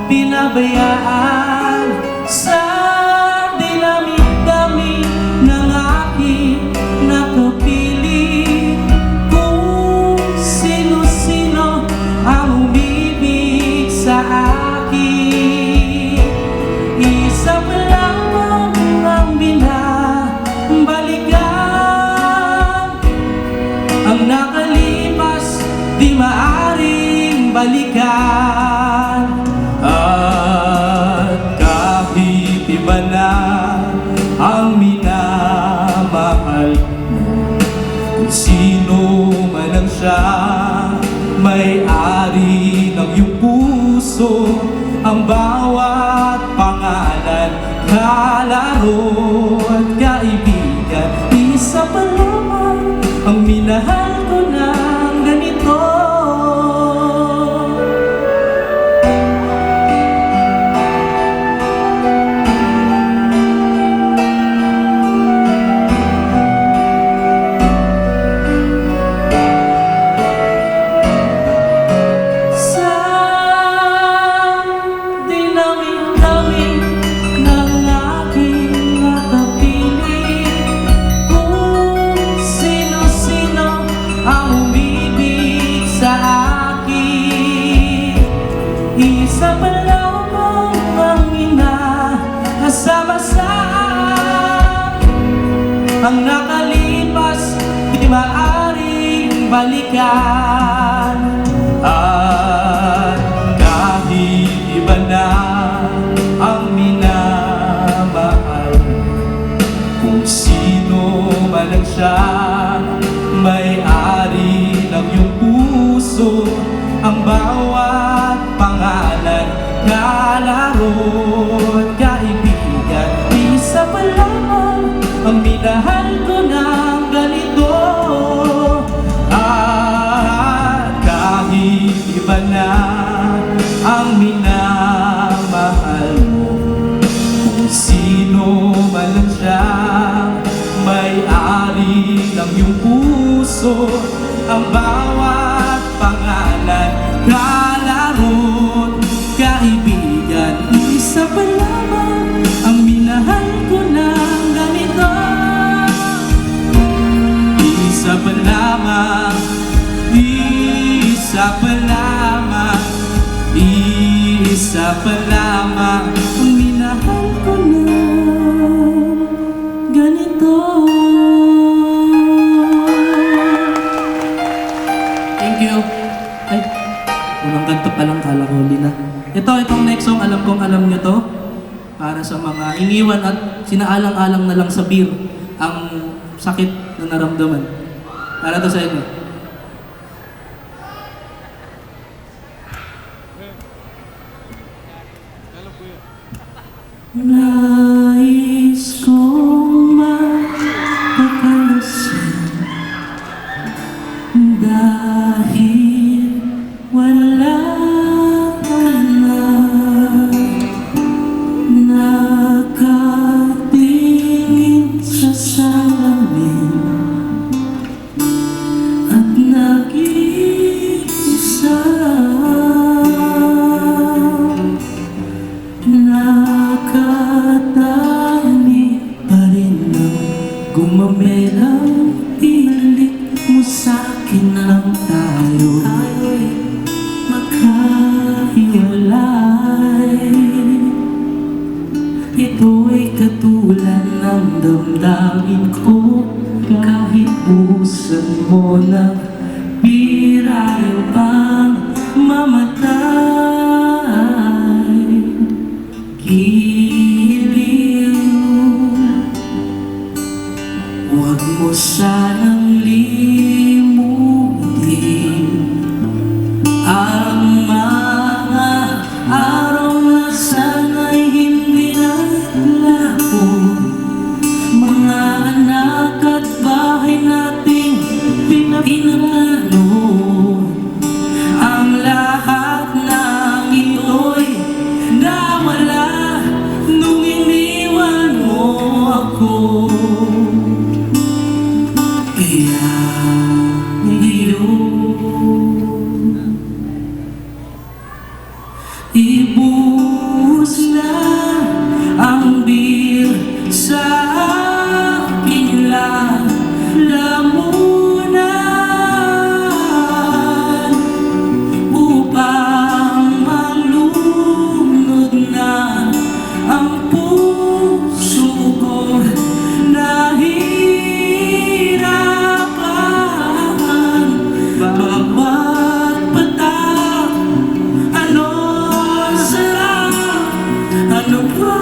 pinabayaan sa dinami-dami ng aking nakapili. Kung sino-sino ang umibig sa akin, isa pa lamang ang binabalikan. Ang nakalipas di maaring balikan. At kahit iba na ang minamahal mo, kung sino man ang siya, may-ari ng iyong puso, ang bawat pangalan, kalaro at kaibigan, isa pa lamang ang minahal ko ng ganito. Isa pa lamang ang inasabasa. Ang nakalipas di maaring balikan. At kahit iba na ang minamahal, kung sino man ang siya, may-ari ng iyong puso, ang bawat pangalan, kalaro at kaibigan, isa pa lamang ang minahal ko ng ganito. At kahit iba na ang minamahal mo, kung sino man lang siya, may-ari ng iyong puso, ang bawat pangalan, kalaro, kaibigan, isa pa lamang ang minahal ko ng ganito. Isa pa lamang, isa pa lamang, isa pa lamang ang minahal ko ng ganito. Thank you. Ay, unang kanta pa lang, kala ko huli na. Itong next song, alam kong alam nyo to. Para sa mga iniwan at sinaalang-alang na lang sa beer ang sakit na naramdaman. Para to sa inyo. Nais kong magpakalasan dahil wala ka na. Nakatingin sa salamin at nag-iisa, nakatani pa rin ang gumamelang pilit mo sa'kin lang tayo'y magkahiwalay. Ito'y katulad ng damdamin ko, kahit busan mo na birayo pang mamatay. Giliw, huwag mo sanang limutin ang mga araw na sana'y hindi naglaho. Mga anak at bahay nating pinagplano, ang lahat ng ito'y nawala nung iniwan mo ako. buhos na ang bir sa aking lalamunan upang malunod na ang puso ko nahihirapan bawat patak. Ano sarap, ano ba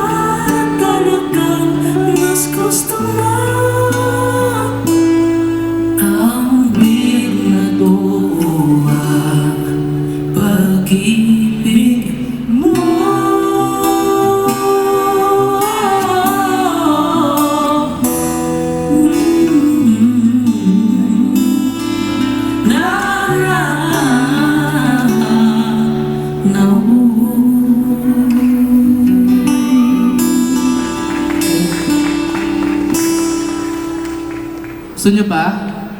talagang mas gusto mo? Ang big na to ang pag-ibig mo. Na Gusto nyo pa?